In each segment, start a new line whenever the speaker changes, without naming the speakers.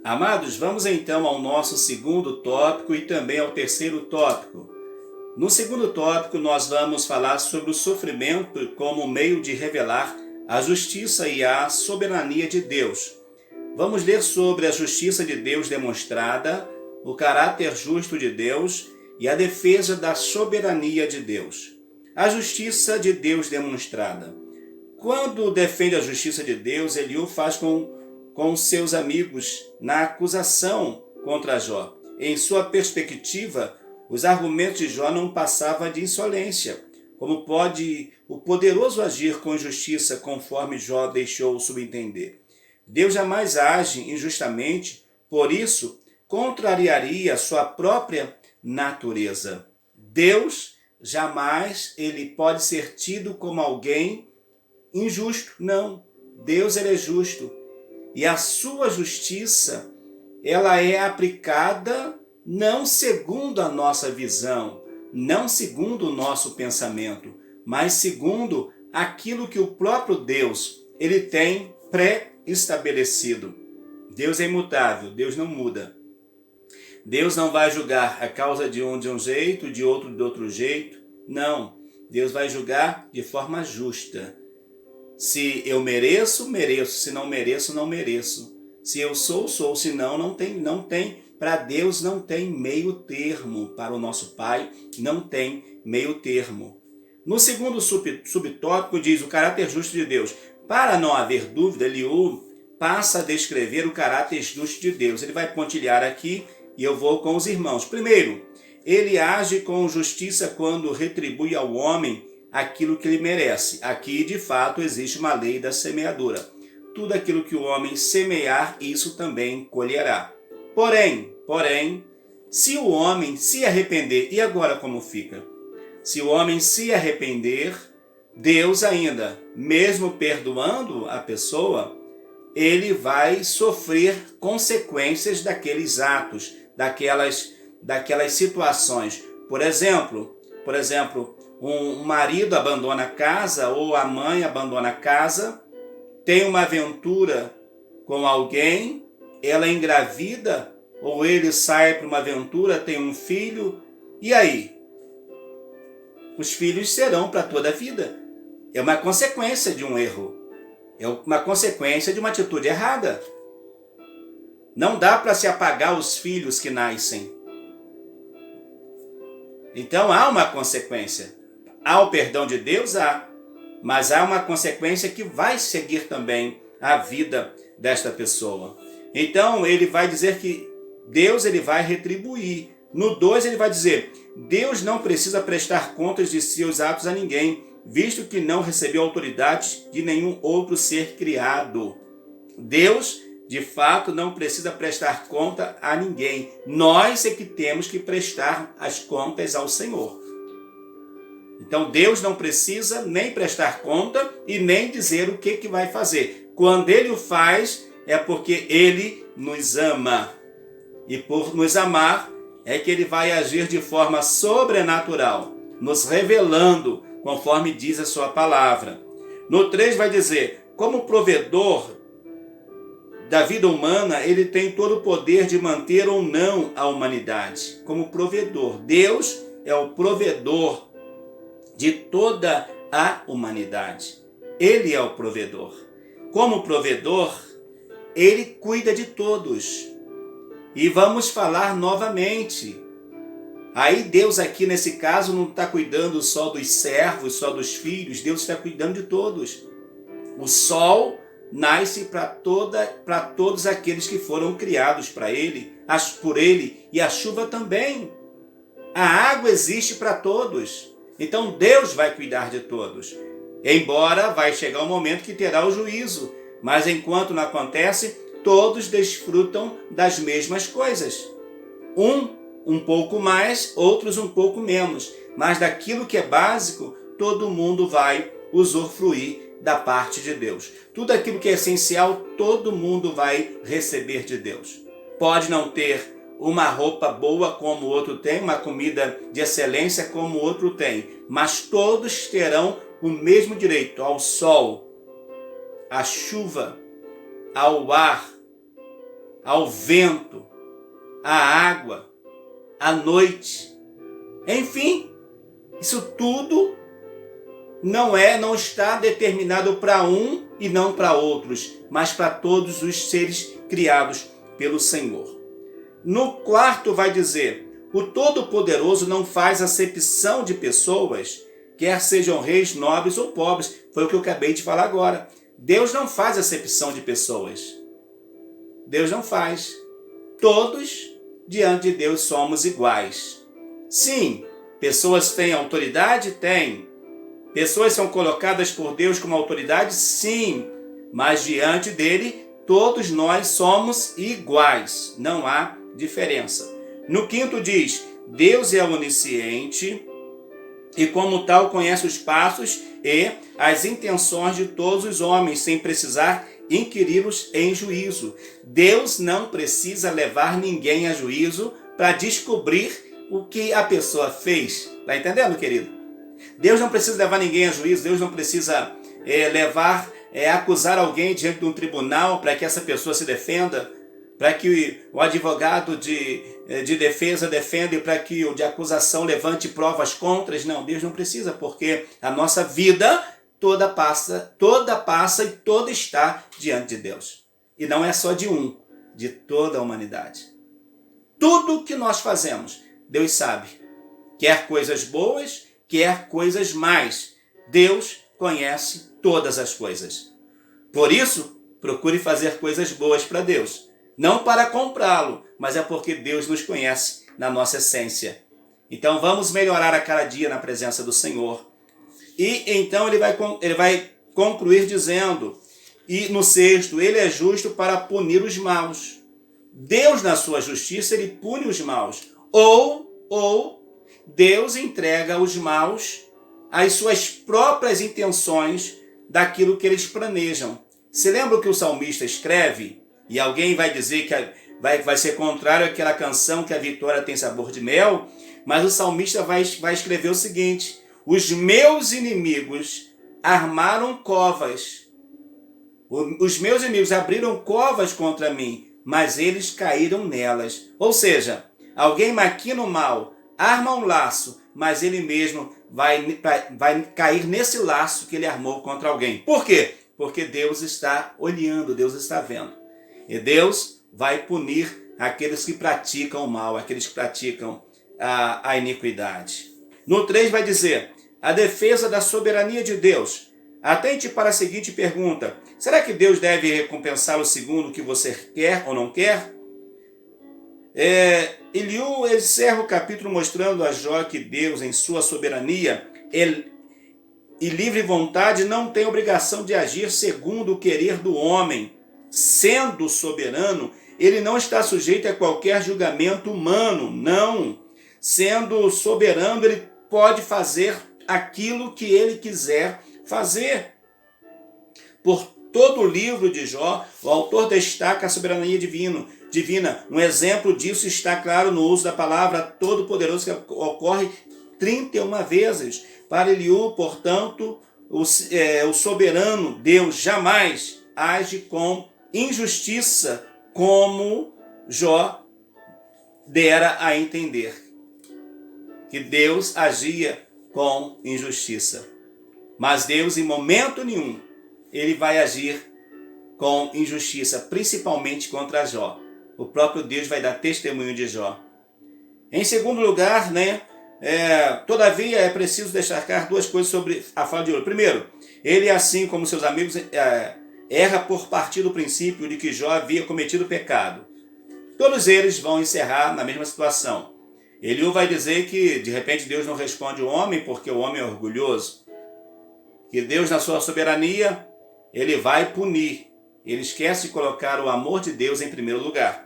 Amados, vamos então ao nosso segundo tópico e também ao terceiro tópico. No segundo tópico, nós vamos falar sobre o sofrimento como meio de revelar a justiça e a soberania de Deus. Vamos ler sobre a justiça de Deus demonstrada, o caráter justo de Deus e a defesa da soberania de Deus. A justiça de Deus demonstrada. Quando defende a justiça de Deus, ele o faz com seus amigos na acusação contra Jó. Em sua perspectiva, os argumentos de Jó não passavam de insolência. Como pode o poderoso agir com justiça, conforme Jó deixou subentender? Deus jamais age injustamente, por isso contrariaria sua própria natureza. Deus jamais ele pode ser tido como alguém injusto. Não, Deus ele é justo. E a sua justiça, ela é aplicada não segundo a nossa visão, não segundo o nosso pensamento, mas segundo aquilo que o próprio Deus, ele tem pré-estabelecido. Deus é imutável, Deus não muda. Deus não vai julgar a causa de um jeito, de outro jeito. Não, Deus vai julgar de forma justa. Se eu mereço, mereço. Se não mereço, não mereço. Se eu sou, sou. Se não, não tem. Para Deus não tem meio termo. Para o nosso Pai não tem meio termo. No segundo subtópico diz o caráter justo de Deus. Para não haver dúvida, Eliú passa a descrever o caráter justo de Deus. Ele vai pontilhar aqui e eu vou com os irmãos. Primeiro, ele age com justiça quando retribui ao homem aquilo que ele merece. Aqui, de fato, existe uma lei da semeadura. Tudo aquilo que o homem semear, isso também colherá. Porém, se o homem se arrepender, e agora como fica? Se o homem se arrepender, Deus ainda, mesmo perdoando a pessoa, ele vai sofrer consequências daqueles atos, daquelas situações. Por exemplo, um marido abandona a casa ou a mãe abandona a casa, tem uma aventura com alguém, ela engravida ou ele sai para uma aventura, tem um filho, e aí? Os filhos serão para toda a vida. É uma consequência de um erro. É uma consequência de uma atitude errada. Não dá para se apagar os filhos que nascem. Então há uma consequência. Há o perdão de Deus? Há. Mas há uma consequência que vai seguir também a vida desta pessoa. Então ele vai dizer que Deus ele vai retribuir. No 2 ele vai dizer, Deus não precisa prestar contas de seus atos a ninguém, visto que não recebeu autoridade de nenhum outro ser criado. Deus, de fato, não precisa prestar conta a ninguém. Nós é que temos que prestar as contas ao Senhor. Então Deus não precisa nem prestar conta e nem dizer o que vai fazer. Quando Ele o faz, é porque Ele nos ama. E por nos amar, é que Ele vai agir de forma sobrenatural, nos revelando, conforme diz a sua palavra. No 3 vai dizer, como provedor da vida humana, Ele tem todo o poder de manter ou não a humanidade. Como provedor. Deus é o provedor de toda a humanidade. Ele é o provedor. Como provedor, Ele cuida de todos. E vamos falar novamente. Aí Deus aqui nesse caso não está cuidando só dos servos, só dos filhos. Deus está cuidando de todos. O sol nasce para todos aqueles que foram criados por Ele. E a chuva também. A água existe para todos. Então Deus vai cuidar de todos. Embora vai chegar um momento que terá o juízo. Mas enquanto não acontece, todos desfrutam das mesmas coisas. Um pouco mais, outros um pouco menos. Mas daquilo que é básico, todo mundo vai usufruir da parte de Deus. Tudo aquilo que é essencial, todo mundo vai receber de Deus. Pode não ter uma roupa boa como o outro tem, uma comida de excelência como o outro tem, mas todos terão o mesmo direito ao sol, à chuva, ao ar, ao vento, à água, à noite. Enfim, isso tudo não está determinado para um e não para outros, mas para todos os seres criados pelo Senhor. No quarto vai dizer: o Todo-Poderoso não faz acepção de pessoas, quer sejam reis, nobres ou pobres. Foi o que eu acabei de falar agora. Deus não faz acepção de pessoas. Deus não faz. Todos diante de Deus somos iguais. Sim, pessoas têm autoridade? Tem. Pessoas são colocadas por Deus como autoridade? Sim. Mas diante dele, todos nós somos iguais. Não há diferença. No quinto diz: Deus é onisciente e como tal conhece os passos e as intenções de todos os homens, sem precisar inquiri-los em juízo. Deus não precisa levar ninguém a juízo para descobrir o que a pessoa fez. Está entendendo, querido? Deus não precisa levar ninguém a juízo. Deus não precisa acusar alguém diante de um tribunal para que essa pessoa se defenda, para que o advogado de defesa defenda e para que o de acusação levante provas contras. Não, Deus não precisa, porque a nossa vida toda passa e toda está diante de Deus. E não é só de um, de toda a humanidade. Tudo que nós fazemos, Deus sabe. Quer coisas boas, quer coisas más. Deus conhece todas as coisas. Por isso, procure fazer coisas boas para Deus. Não para comprá-lo, mas é porque Deus nos conhece na nossa essência. Então vamos melhorar a cada dia na presença do Senhor. E então ele vai concluir dizendo, e no sexto, ele é justo para punir os maus. Deus, na sua justiça, ele pune os maus. Ou Deus entrega os maus às suas próprias intenções daquilo que eles planejam. Se lembra o que o salmista escreve? E alguém vai dizer que vai ser contrário àquela canção que a vitória tem sabor de mel, mas o salmista vai escrever o seguinte: os meus inimigos armaram covas. Os meus inimigos abriram covas contra mim, mas eles caíram nelas. Ou seja, alguém maquina o mal, arma um laço, mas ele mesmo vai cair nesse laço que ele armou contra alguém. Por quê? Porque Deus está olhando, Deus está vendo. E Deus vai punir aqueles que praticam o mal, aqueles que praticam a iniquidade. No 3 vai dizer: a defesa da soberania de Deus. Atente para a seguinte pergunta: será que Deus deve recompensá-lo segundo o que você quer ou não quer? Eliú encerra o capítulo mostrando a Jó que Deus, em sua soberania e livre vontade, não tem obrigação de agir segundo o querer do homem. Sendo soberano, ele não está sujeito a qualquer julgamento humano, não. Sendo soberano, ele pode fazer aquilo que ele quiser fazer. Por todo o livro de Jó, o autor destaca a soberania divina. Um exemplo disso está claro no uso da palavra todo-poderoso, que ocorre 31 vezes. Para Eliú, portanto, o soberano Deus jamais age com injustiça, como Jó dera a entender que Deus agia com injustiça. Mas Deus, em momento nenhum, ele vai agir com injustiça, principalmente contra Jó. O próprio Deus vai dar testemunho de Jó. Em segundo lugar, todavia é preciso destacar duas coisas sobre a fala de Jó. Primeiro, ele, assim como seus amigos, erra por partir do princípio de que Jó havia cometido pecado. Todos eles vão encerrar na mesma situação. Eliú vai dizer que, de repente, Deus não responde o homem porque o homem é orgulhoso. Que Deus, na sua soberania, ele vai punir. Ele esquece de colocar o amor de Deus em primeiro lugar.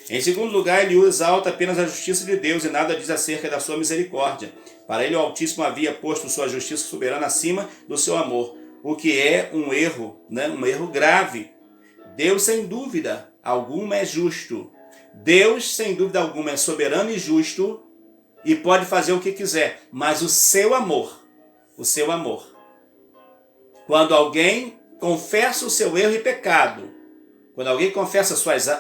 Em segundo lugar, Eliú exalta apenas a justiça de Deus e nada diz acerca da sua misericórdia. Para ele, o Altíssimo havia posto sua justiça soberana acima do seu amor, o que é um erro, um erro grave. Deus, sem dúvida alguma, é justo. Deus, sem dúvida alguma, é soberano e justo e pode fazer o que quiser, mas o seu amor, quando alguém confessa o seu erro e pecado, Quando alguém confessa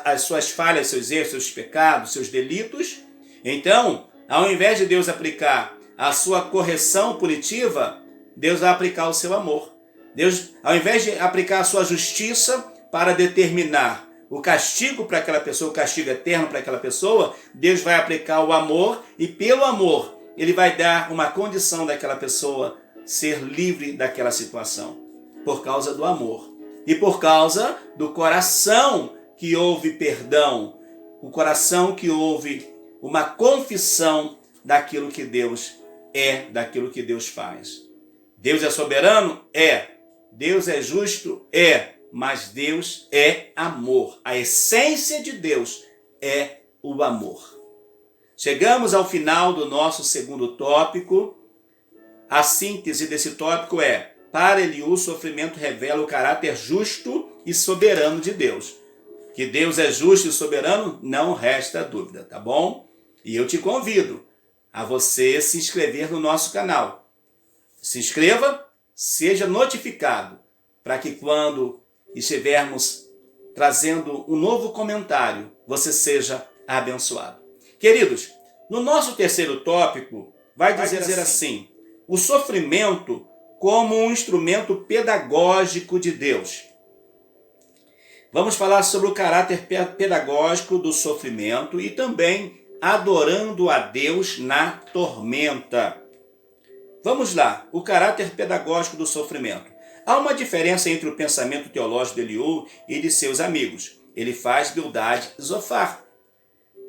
as suas falhas, seus erros, seus pecados, seus delitos, então, ao invés de Deus aplicar a sua correção punitiva, Deus vai aplicar o seu amor. Deus, ao invés de aplicar a sua justiça para determinar o castigo para aquela pessoa, o castigo eterno para aquela pessoa, Deus vai aplicar o amor e pelo amor Ele vai dar uma condição daquela pessoa ser livre daquela situação, por causa do amor e por causa do coração que houve perdão, o coração que houve uma confissão daquilo que Deus é, daquilo que Deus faz. Deus é soberano? É. Deus é justo? É. Mas Deus é amor. A essência de Deus é o amor. Chegamos ao final do nosso segundo tópico. A síntese desse tópico é: para Eliú, o sofrimento revela o caráter justo e soberano de Deus. Que Deus é justo e soberano, não resta dúvida, tá bom? E eu te convido a você se inscrever no nosso canal. Se inscreva, seja notificado, para que quando estivermos trazendo um novo comentário, você seja abençoado. Queridos, no nosso terceiro tópico, vai dizer assim: o sofrimento como um instrumento pedagógico de Deus. Vamos falar sobre o caráter pedagógico do sofrimento e também adorando a Deus na tormenta. Vamos lá, o caráter pedagógico do sofrimento. Há uma diferença entre o pensamento teológico de Eliú e de seus amigos. Ele faz Bildad e Zofar.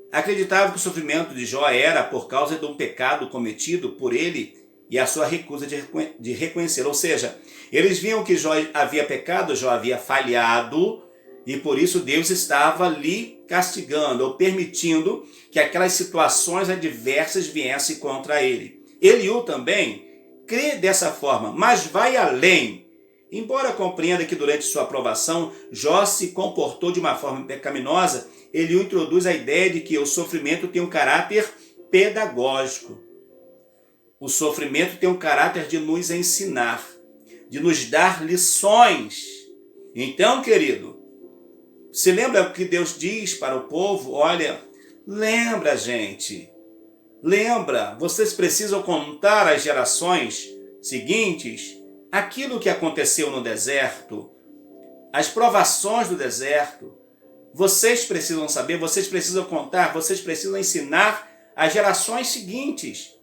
Acreditava que o sofrimento de Jó era por causa de um pecado cometido por ele e a sua recusa de reconhecer. Ou seja, eles viam que Jó havia pecado, Jó havia falhado, e por isso Deus estava lhe castigando ou permitindo que aquelas situações adversas viessem contra ele. Eliú também crê dessa forma, mas vai além. Embora compreenda que durante sua aprovação Jó se comportou de uma forma pecaminosa, Eliú introduz a ideia de que o sofrimento tem um caráter pedagógico. O sofrimento tem um caráter de nos ensinar, de nos dar lições. Então, querido, se lembra o que Deus diz para o povo? Olha, lembra, gente. Lembra, vocês precisam contar às gerações seguintes aquilo que aconteceu no deserto, as provações do deserto. Vocês precisam saber, vocês precisam contar, vocês precisam ensinar às gerações seguintes.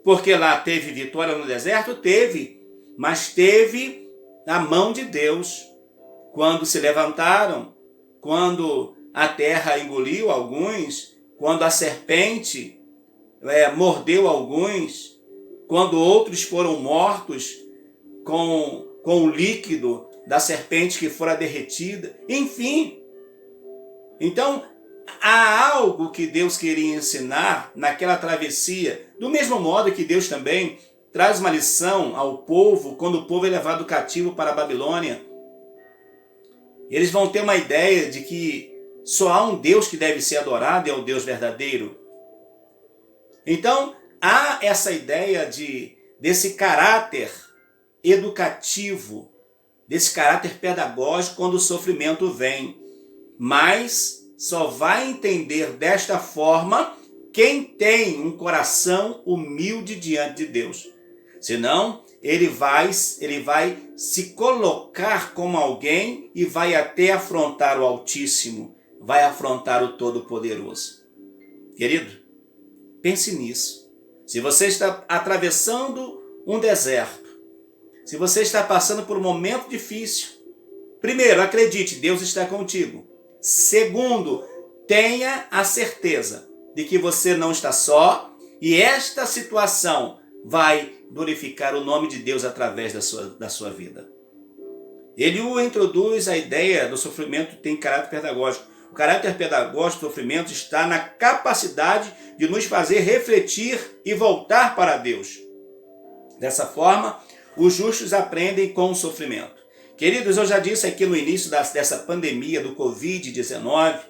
Porque lá teve vitória no deserto? Teve, mas teve a mão de Deus. Quando se levantaram, quando a terra engoliu alguns, quando a serpente mordeu alguns, quando outros foram mortos com o líquido da serpente que fora derretida, enfim. Então, há algo que Deus queria ensinar naquela travessia, do mesmo modo que Deus também traz uma lição ao povo quando o povo é levado cativo para a Babilônia. Eles vão ter uma ideia de que só há um Deus que deve ser adorado, é o Deus verdadeiro. Então, há essa ideia desse caráter educativo, desse caráter pedagógico quando o sofrimento vem. Mas só vai entender desta forma quem tem um coração humilde diante de Deus. Senão, ele vai se colocar como alguém e vai até afrontar o Altíssimo, vai afrontar o Todo-Poderoso. Querido, pense nisso. Se você está atravessando um deserto, se você está passando por um momento difícil, primeiro, acredite, Deus está contigo. Segundo, tenha a certeza de que você não está só e esta situação vai glorificar o nome de Deus através da sua vida. Eliú introduz a ideia do sofrimento tem caráter pedagógico. O caráter pedagógico do sofrimento está na capacidade de nos fazer refletir e voltar para Deus. Dessa forma, os justos aprendem com o sofrimento. Queridos, eu já disse aqui no início dessa pandemia do Covid-19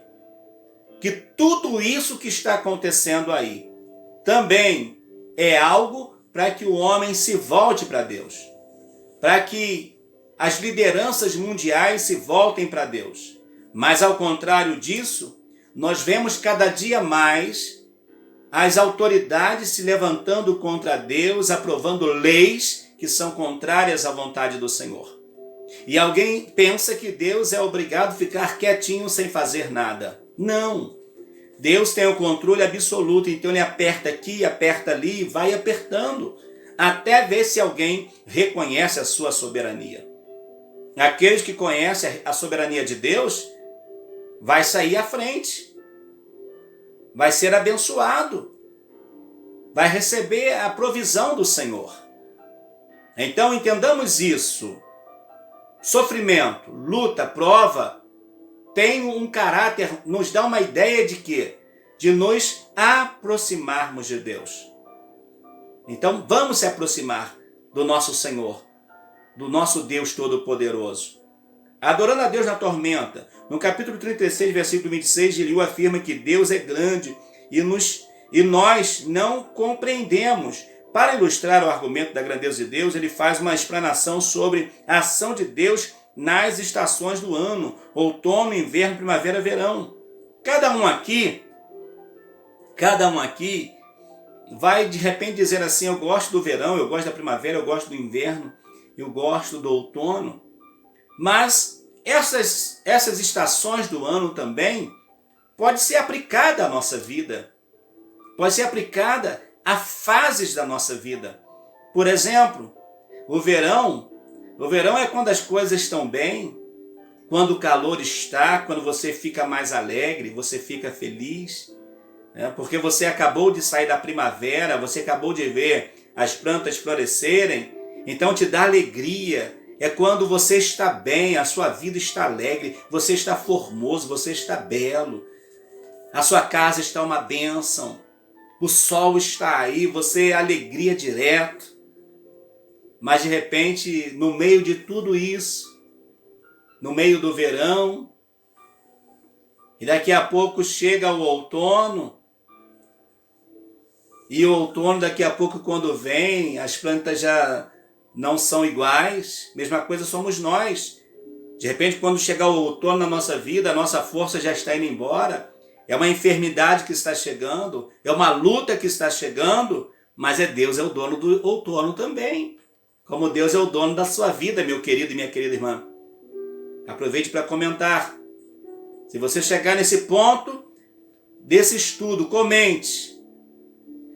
que tudo isso que está acontecendo aí também é algo para que o homem se volte para Deus, para que as lideranças mundiais se voltem para Deus, Mas ao contrário disso, nós vemos cada dia mais as autoridades se levantando contra Deus, aprovando leis que são contrárias à vontade do Senhor. E alguém pensa que Deus é obrigado a ficar quietinho sem fazer nada. Não. Deus tem o controle absoluto, então ele aperta aqui, aperta ali, vai apertando, até ver se alguém reconhece a sua soberania. Aqueles que conhecem a soberania de Deus vai sair à frente, vai ser abençoado, vai receber a provisão do Senhor. Então entendamos isso. Sofrimento, luta, prova, tem um caráter, nos dá uma ideia de quê? De nos aproximarmos de Deus. Então vamos se aproximar do nosso Senhor, do nosso Deus Todo-Poderoso. Adorando a Deus na tormenta. No capítulo 36, versículo 26, Eliú afirma que Deus é grande e nós não compreendemos. Para ilustrar o argumento da grandeza de Deus, ele faz uma explanação sobre a ação de Deus nas estações do ano, outono, inverno, primavera, verão. Cada um aqui vai de repente dizer assim, eu gosto do verão, eu gosto da primavera, eu gosto do inverno, eu gosto do outono. Mas essas estações do ano também pode ser aplicada à nossa vida, pode ser aplicada a fases da nossa vida. Por exemplo, o verão é quando as coisas estão bem, quando o calor está, quando você fica mais alegre, você fica feliz, né? Porque você acabou de sair da primavera, você acabou de ver as plantas florescerem, então te dá alegria. É quando você está bem, a sua vida está alegre, você está formoso, você está belo, a sua casa está uma bênção. O sol está aí, você é alegria direto. Mas de repente, no meio de tudo isso, no meio do verão, e daqui a pouco chega o outono, e o outono daqui a pouco quando vem, as plantas já não são iguais, mesma coisa somos nós. De repente, quando chegar o outono na nossa vida, a nossa força já está indo embora. É uma enfermidade que está chegando, é uma luta que está chegando, mas Deus é o dono do outono também. Como Deus é o dono da sua vida, meu querido e minha querida irmã. Aproveite para comentar. Se você chegar nesse ponto desse estudo, comente.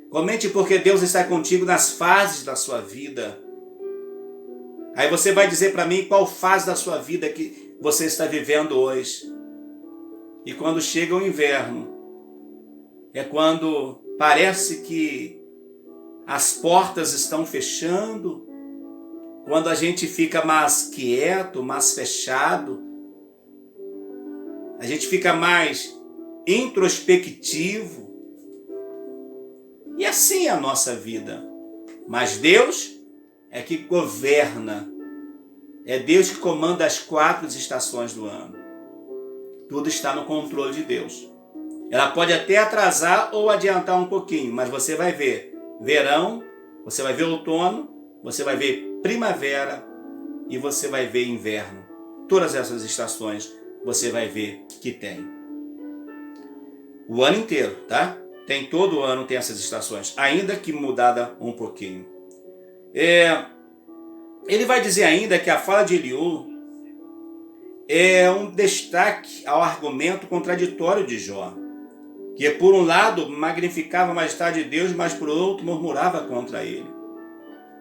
Comente porque Deus está contigo nas fases da sua vida. Aí você vai dizer para mim qual fase da sua vida que você está vivendo hoje. E quando chega o inverno, é quando parece que as portas estão fechando, quando a gente fica mais quieto, mais fechado, a gente fica mais introspectivo. E assim é a nossa vida. Mas Deus é que governa, é Deus que comanda as 4 estações do ano. Tudo está no controle de Deus. Ela pode até atrasar ou adiantar um pouquinho, mas você vai ver verão, você vai ver outono, você vai ver primavera e você vai ver inverno. Todas essas estações você vai ver que tem. O ano inteiro, tá? Tem todo ano tem essas estações, ainda que mudada um pouquinho. Ele vai dizer ainda que a fala de Eliú é um destaque ao argumento contraditório de Jó, que por um lado magnificava a majestade de Deus, mas por outro murmurava contra ele.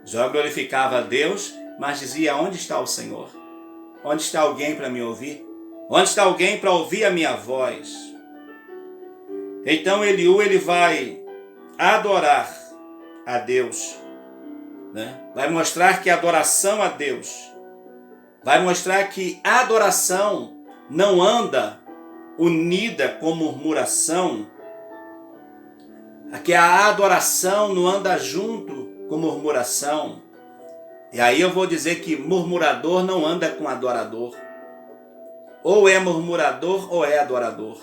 Jó glorificava a Deus, mas dizia, onde está o Senhor? Onde está alguém para me ouvir? Onde está alguém para ouvir a minha voz? Então Eliú ele vai adorar a Deus, né? Vai mostrar que a adoração a Deus, vai mostrar que a adoração não anda unida com murmuração, que a adoração não anda junto com murmuração. E aí eu vou dizer que murmurador não anda com adorador. Ou é murmurador ou é adorador.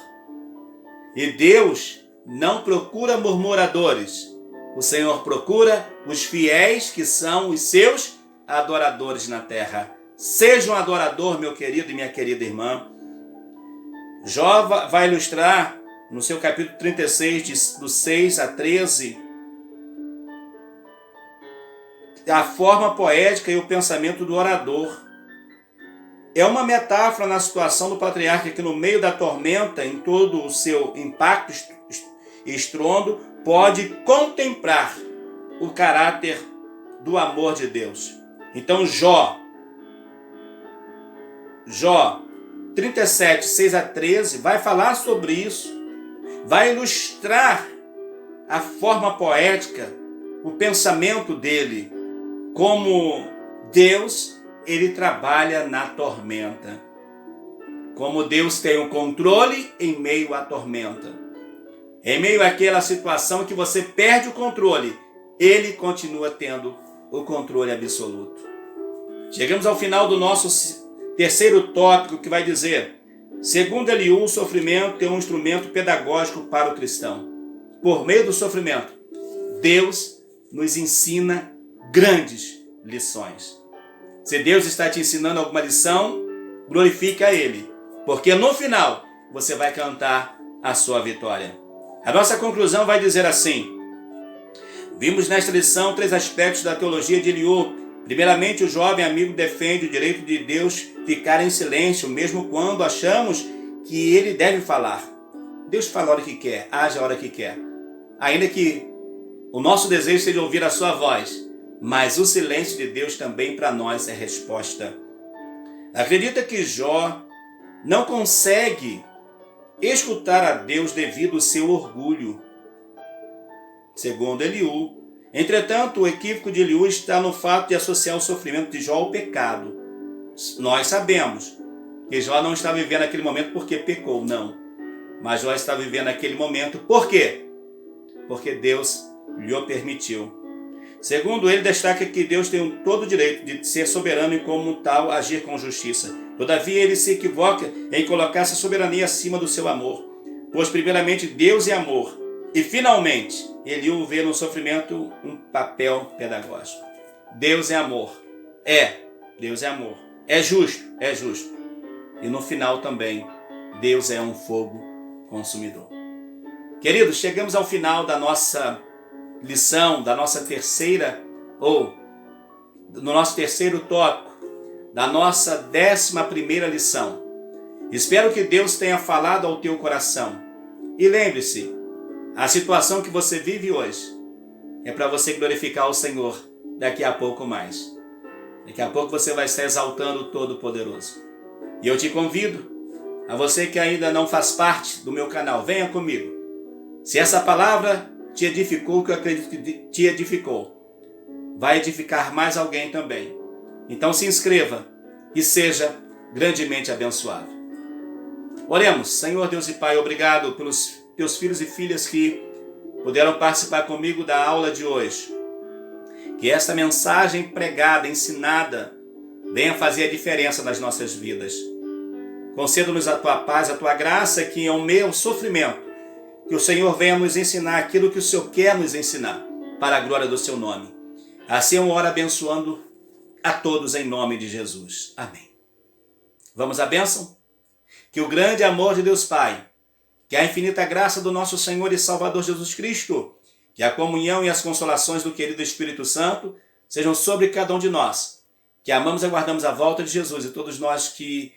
E Deus não procura murmuradores. O Senhor procura os fiéis que são os seus adoradores na terra. Seja um adorador, meu querido e minha querida irmã. Jó vai ilustrar no seu capítulo 36, do 6 a 13, a forma poética e o pensamento do orador. É uma metáfora na situação do patriarca que no meio da tormenta, em todo o seu impacto e estrondo, pode contemplar o caráter do amor de Deus. Então Jó 37, 6 a 13, vai falar sobre isso, vai ilustrar a forma poética, o pensamento dele, como Deus, ele trabalha na tormenta. Como Deus tem o controle em meio à tormenta. Em meio àquela situação que você perde o controle, ele continua tendo o controle absoluto. Chegamos ao final do nosso terceiro tópico, que vai dizer: segundo Eliú, o sofrimento é um instrumento pedagógico para o cristão. Por meio do sofrimento, Deus nos ensina grandes lições. Se Deus está te ensinando alguma lição, glorifique a Ele, porque no final você vai cantar a sua vitória. A nossa conclusão vai dizer assim: vimos nesta lição 3 aspectos da teologia de Eliú. Primeiramente, o jovem amigo defende o direito de Deus ficar em silêncio, mesmo quando achamos que ele deve falar. Deus fala a hora que quer, age a hora que quer. Ainda que o nosso desejo seja ouvir a sua voz, mas o silêncio de Deus também para nós é resposta. Acredita que Jó não consegue escutar a Deus devido ao seu orgulho, segundo Eliú. Entretanto, o equívoco de Eliú está no fato de associar o sofrimento de Jó ao pecado. Nós sabemos que Jó não está vivendo aquele momento porque pecou, não. Mas Jó está vivendo aquele momento por quê? Porque Deus lhe o permitiu. Segundo ele, destaca que Deus tem todo o direito de ser soberano e, como tal, agir com justiça. Todavia, ele se equivoca em colocar essa soberania acima do seu amor. Pois, primeiramente, Deus é amor. E, finalmente, Eliú vê no sofrimento um papel pedagógico. Deus é amor. Deus é amor. É justo. E, no final, também, Deus é um fogo consumidor. Queridos, chegamos ao final da nossa lição, da nossa terceira, do nosso terceiro tópico, da nossa 11ª lição. Espero que Deus tenha falado ao teu coração. E lembre-se, a situação que você vive hoje é para você glorificar o Senhor daqui a pouco mais. Daqui a pouco você vai estar exaltando o Todo-Poderoso. E eu te convido, a você que ainda não faz parte do meu canal, venha comigo. Se essa palavra te edificou, que eu acredito que te edificou, vai edificar mais alguém também. Então se inscreva e seja grandemente abençoado. Oremos. Senhor Deus e Pai, obrigado pelos teus filhos e filhas que puderam participar comigo da aula de hoje. Que esta mensagem pregada, ensinada, venha fazer a diferença nas nossas vidas. Conceda-nos a tua paz, a tua graça, que ao meu sofrimento, que o Senhor venha nos ensinar aquilo que o Senhor quer nos ensinar, para a glória do seu nome. Assim eu oro abençoando a todos em nome de Jesus. Amém. Vamos à bênção? Que o grande amor de Deus Pai, que a infinita graça do nosso Senhor e Salvador Jesus Cristo, que a comunhão e as consolações do querido Espírito Santo sejam sobre cada um de nós, que amamos e aguardamos a volta de Jesus, e todos nós que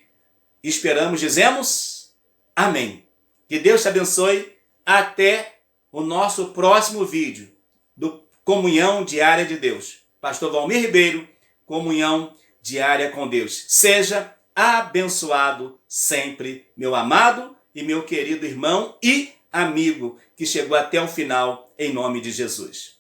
esperamos, dizemos amém. Que Deus te abençoe. Até o nosso próximo vídeo do Comunhão Diária de Deus. Pastor Valmir Ribeiro, Comunhão Diária com Deus. Seja abençoado sempre, meu amado e meu querido irmão e amigo que chegou até o final, em nome de Jesus.